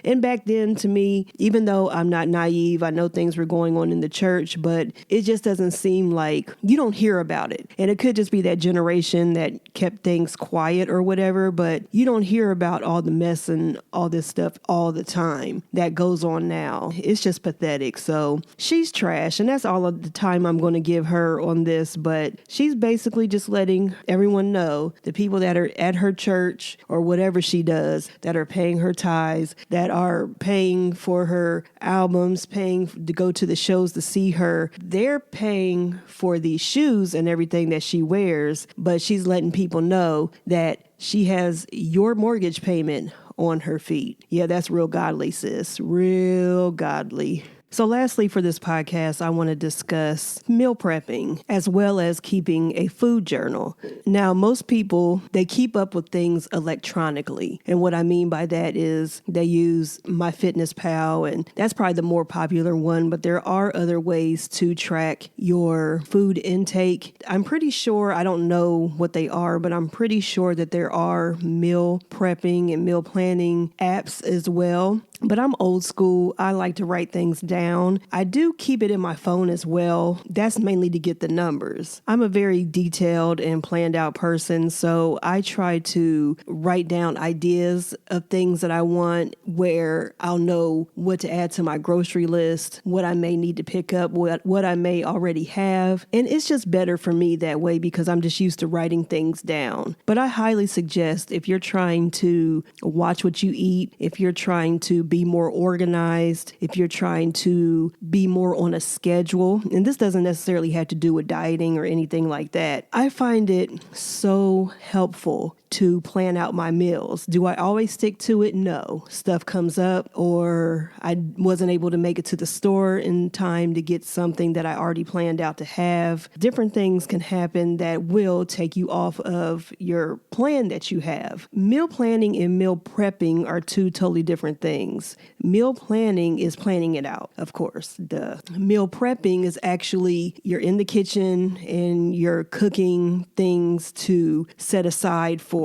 And back then, to me, even though I'm not naive, I know things were going on in the church, but it just doesn't seem like you don't hear about it. And it could just be that generation that kept things quiet or whatever, but you don't hear about all the mess and all this stuff all the time that goes on now. It's just pathetic. So she's trash, and that's all of the time I'm going to give her on this, but she's basically just letting everyone know, the people that are at her church or whatever she does, that are paying her tithes, that are paying for her albums, paying to go to the shows to see her, they're paying for these shoes and everything that she wears, but she's letting people know that she has your mortgage payment on her feet. Yeah, that's real godly, sis. Real godly. So lastly, for this podcast, I want to discuss meal prepping as well as keeping a food journal. Now, most people, they keep up with things electronically. And what I mean by that is they use MyFitnessPal, and that's probably the more popular one, but there are other ways to track your food intake. I'm pretty sure, I don't know what they are, but I'm pretty sure that there are meal prepping and meal planning apps as well. But I'm old school. I like to write things down. I do keep it in my phone as well. That's mainly to get the numbers. I'm a very detailed and planned out person, so I try to write down ideas of things that I want, where I'll know what to add to my grocery list, what I may need to pick up, what I may already have. And it's just better for me that way because I'm just used to writing things down. But I highly suggest, if you're trying to watch what you eat, if you're trying to be more organized, if you're trying to be more on a schedule, and this doesn't necessarily have to do with dieting or anything like that, I find it so helpful to plan out my meals. Do I always stick to it? No. Stuff comes up, or I wasn't able to make it to the store in time to get something that I already planned out to have. Different things can happen that will take you off of your plan that you have. Meal planning and meal prepping are two totally different things. Meal planning is planning it out, of course. The meal prepping is actually you're in the kitchen and you're cooking things to set aside for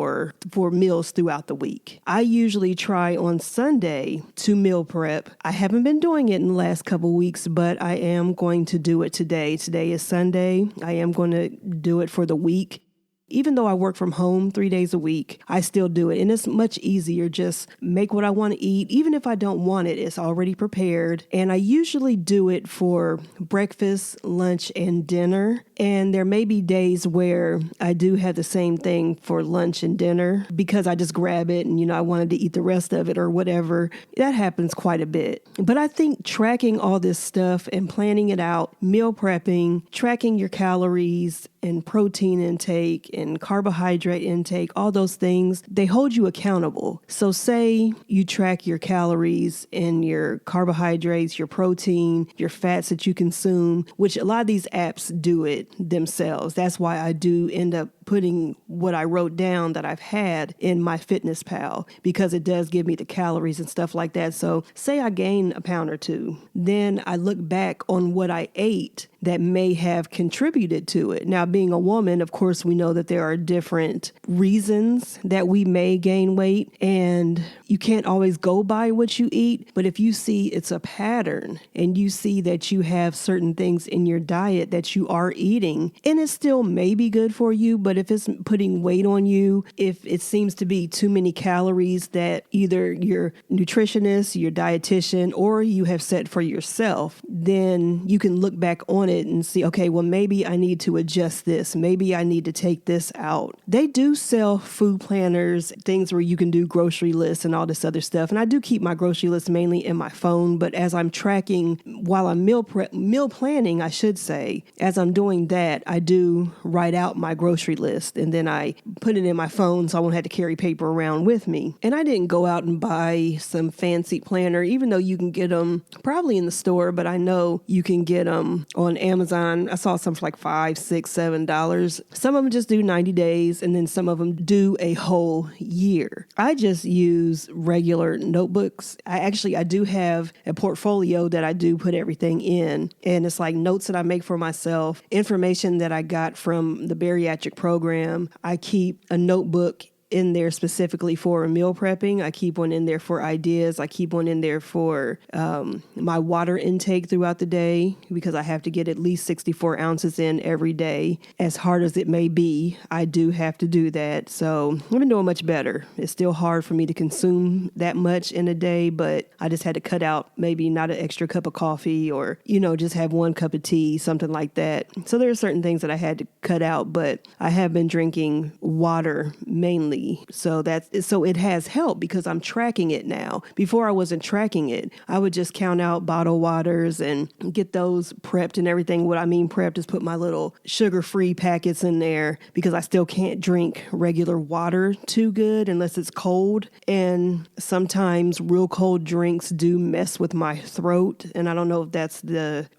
meals throughout the week. I usually try on Sunday to meal prep. I haven't been doing it in the last couple weeks, but I am going to do it today. Today is Sunday. I am going to do it for the week. Even though I work from home 3 days a week, I still do it. And it's much easier. Just make what I want to eat. Even if I don't want it, it's already prepared. And I usually do it for breakfast, lunch, and dinner. And there may be days where I do have the same thing for lunch and dinner because I just grab it and, I wanted to eat the rest of it or whatever. That happens quite a bit. But I think tracking all this stuff and planning it out, meal prepping, tracking your calories and protein intake and carbohydrate intake, all those things, they hold you accountable. So say you track your calories and your carbohydrates, your protein, your fats that you consume, which a lot of these apps do it themselves. That's why I do end up putting what I wrote down that I've had in MyFitnessPal, because it does give me the calories and stuff like that. So say I gain a pound or two, then I look back on what I ate that may have contributed to it. Now, being a woman, of course, we know that there are different reasons that we may gain weight, and you can't always go by what you eat. But if you see it's a pattern and you see that you have certain things in your diet that you are eating, and it still may be good for you, but if it's putting weight on you, if it seems to be too many calories that either your nutritionist, your dietitian, or you have set for yourself, then you can look back on it and see, okay, well, maybe I need to adjust this. Maybe I need to take this out. They do sell food planners, things where you can do grocery lists and all this other stuff. And I do keep my grocery list mainly in my phone, but as I'm tracking, while I'm meal planning, I should say, as I'm doing that, I do write out my grocery list. list. And then I put it in my phone so I won't have to carry paper around with me. And I didn't go out and buy some fancy planner, even though you can get them probably in the store, but I know you can get them on Amazon. I saw some for like $5, $6, $7. Some of them just do 90 days, and then some of them do a whole year. I just use regular notebooks. I do have a portfolio that I do put everything in, and it's like notes that I make for myself, information that I got from the bariatric program. I keep a notebook in there specifically for meal prepping. I keep one in there for ideas. I keep one in there for my water intake throughout the day, because I have to get at least 64 ounces in every day. As hard as it may be, I do have to do that. So I've been doing much better. It's still hard for me to consume that much in a day, but I just had to cut out maybe not an extra cup of coffee, or, just have 1 cup of tea, something like that. So there are certain things that I had to cut out, but I have been drinking water mainly. So it has helped because I'm tracking it now. Before I wasn't tracking it. I would just count out bottled waters and get those prepped and everything. What I mean prepped is put my little sugar-free packets in there, because I still can't drink regular water too good unless it's cold. And sometimes real cold drinks do mess with my throat. And I don't know if that's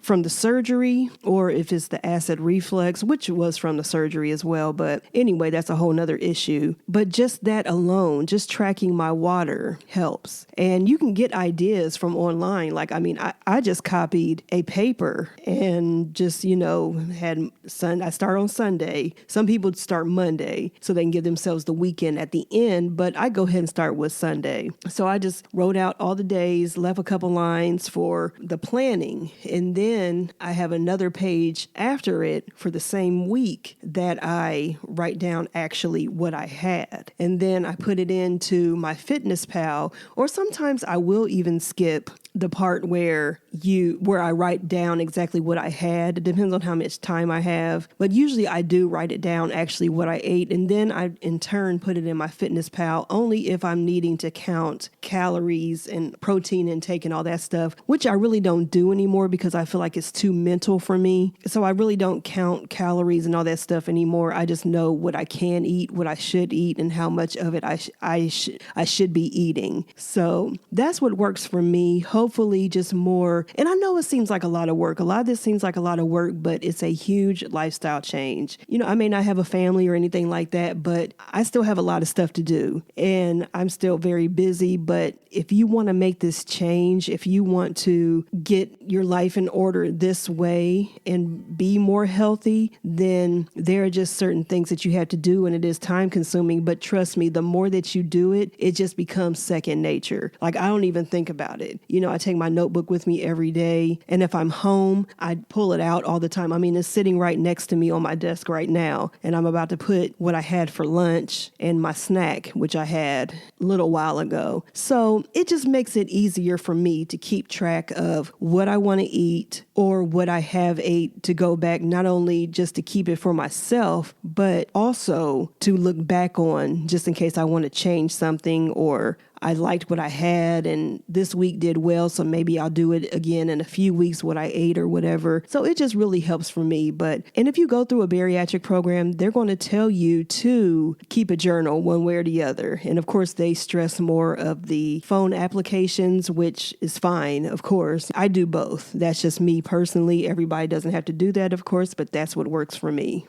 from the surgery or if it's the acid reflux, which was from the surgery as well. But anyway, that's a whole nother issue. But just that alone, just tracking my water helps. And you can get ideas from online. Like, I just copied a paper and just, I start on Sunday. Some people start Monday so they can give themselves the weekend at the end, but I go ahead and start with Sunday. So I just wrote out all the days, left a couple lines for the planning, and then I have another page after it for the same week that I write down actually what I had. And then I put it into my Fitness Pal, or sometimes I will even skip the part where I write down exactly what I had. It depends on how much time I have. But usually I do write it down actually what I ate. And then I in turn put it in my Fitness Pal only if I'm needing to count calories and protein intake and all that stuff, which I really don't do anymore because I feel like it's too mental for me. So I really don't count calories and all that stuff anymore. I just know what I can eat, what I should eat, and how much of it I should be eating. So that's what works for me. Hopefully just more. And I know it seems like a lot of work. A lot of this seems like a lot of work, but it's a huge lifestyle change. I may not have a family or anything like that, but I still have a lot of stuff to do. And I'm still very busy. But if you want to make this change, if you want to get your life in order this way and be more healthy, then there are just certain things that you have to do, and it is time consuming. But trust me, the more that you do it, it just becomes second nature. Like, I don't even think about it. I take my notebook with me every day. And if I'm home, I pull it out all the time. It's sitting right next to me on my desk right now. And I'm about to put what I had for lunch and my snack, which I had a little while ago. So it just makes it easier for me to keep track of what I want to eat or what I have ate, to go back, not only just to keep it for myself, but also to look back on just in case I want to change something, or I liked what I had and this week did well, so maybe I'll do it again in a few weeks, what I ate or whatever. So it just really helps for me. And if you go through a bariatric program, they're going to tell you to keep a journal one way or the other. And of course, they stress more of the phone applications, which is fine, of course. I do both. That's just me personally. Everybody doesn't have to do that, of course, but that's what works for me.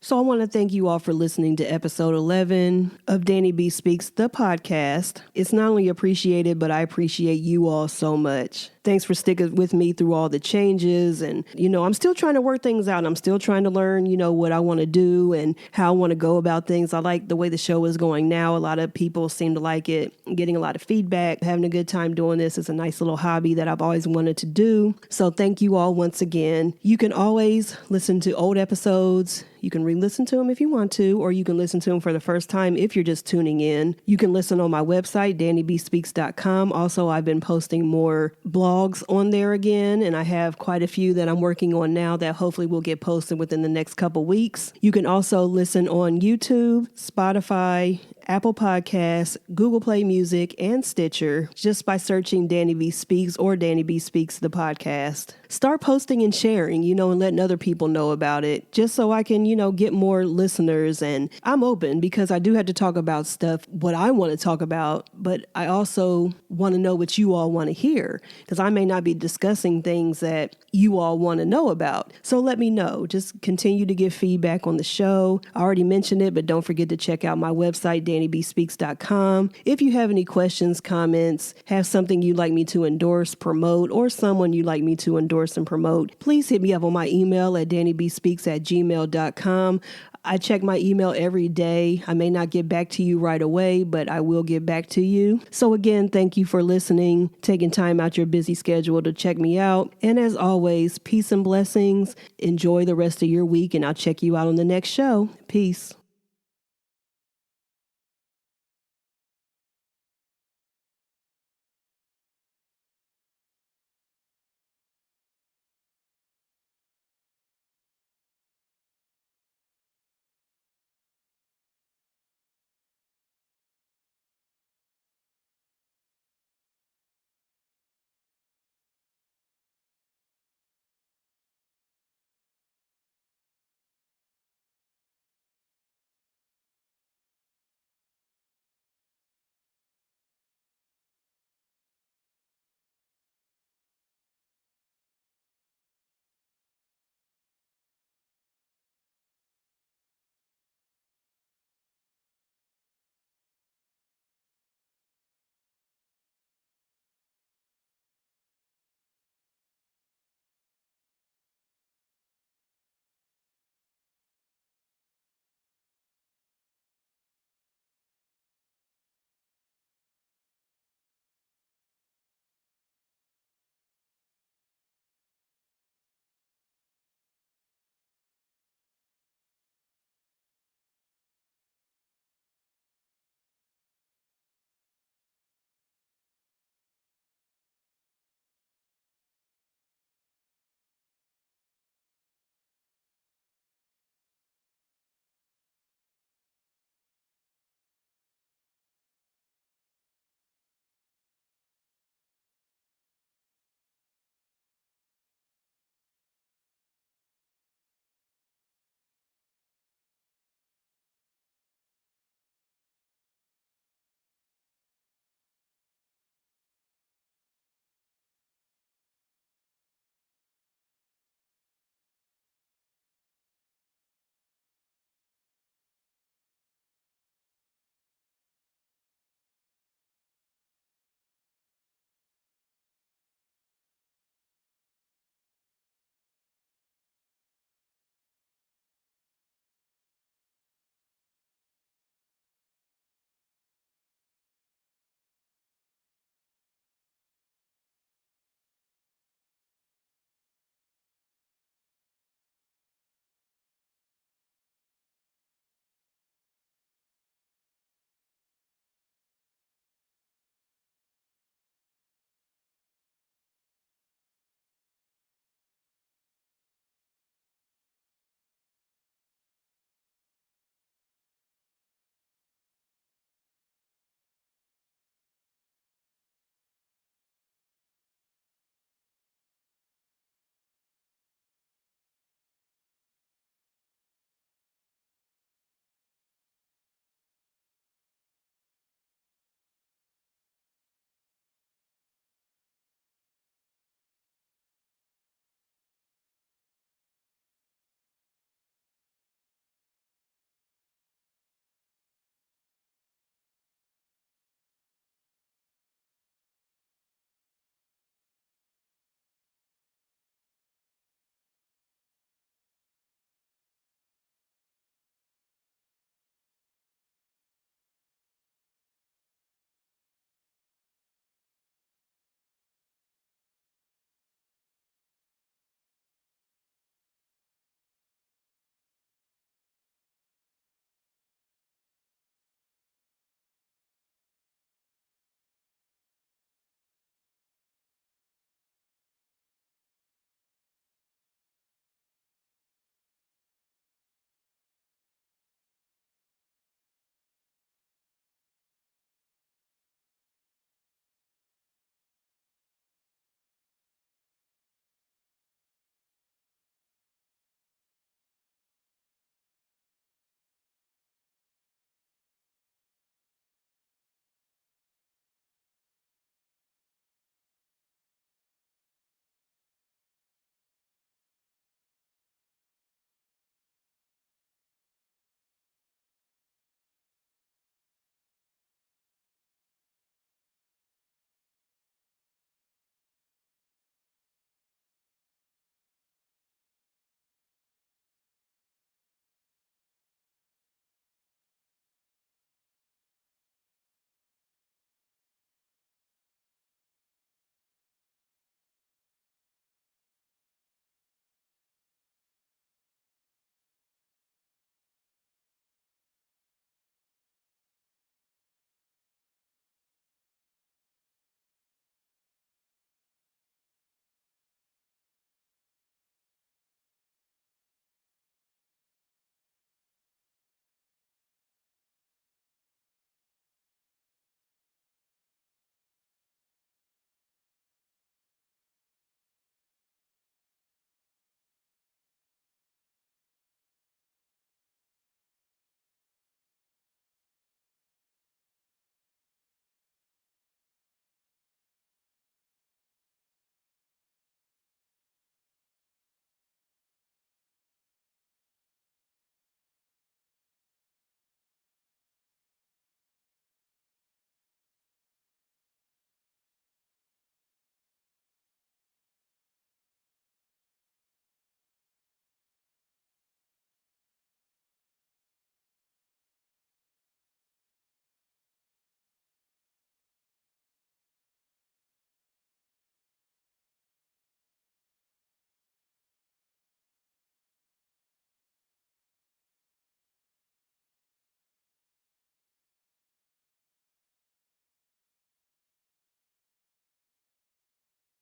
So I want to thank you all for listening to episode 11 of DannieBSpeaks, the podcast. It's not only appreciated, but I appreciate you all so much. Thanks for sticking with me through all the changes. And, I'm still trying to work things out. I'm still trying to learn, what I want to do and how I want to go about things. I like the way the show is going now. A lot of people seem to like it. I'm getting a lot of feedback, having a good time doing this. It's a nice little hobby that I've always wanted to do. So thank you all once again. You can always listen to old episodes. You can re-listen to them if you want to, or you can listen to them for the first time if you're just tuning in. You can listen on my website, DannieBSpeaks.com. Also, I've been posting more blogs on there again, and I have quite a few that I'm working on now that hopefully will get posted within the next couple weeks. You can also listen on YouTube, Spotify, Apple Podcasts, Google Play Music, and Stitcher just by searching Danny B Speaks or Danny B Speaks the podcast. Start posting and sharing, and letting other people know about it just so I can, get more listeners. And I'm open because I do have to talk about stuff, what I want to talk about, but I also want to know what you all want to hear because I may not be discussing things that you all want to know about. So let me know. Just continue to give feedback on the show. I already mentioned it, but don't forget to check out my website, DannieBSpeaks.com. If you have any questions, comments, have something you'd like me to endorse, promote, or someone you'd like me to endorse and promote, please hit me up on my email at DannieBSpeaks@gmail.com. I check my email every day. I may not get back to you right away, but I will get back to you. So again, thank you for listening, taking time out your busy schedule to check me out. And as always, peace and blessings. Enjoy the rest of your week, and I'll check you out on the next show. Peace.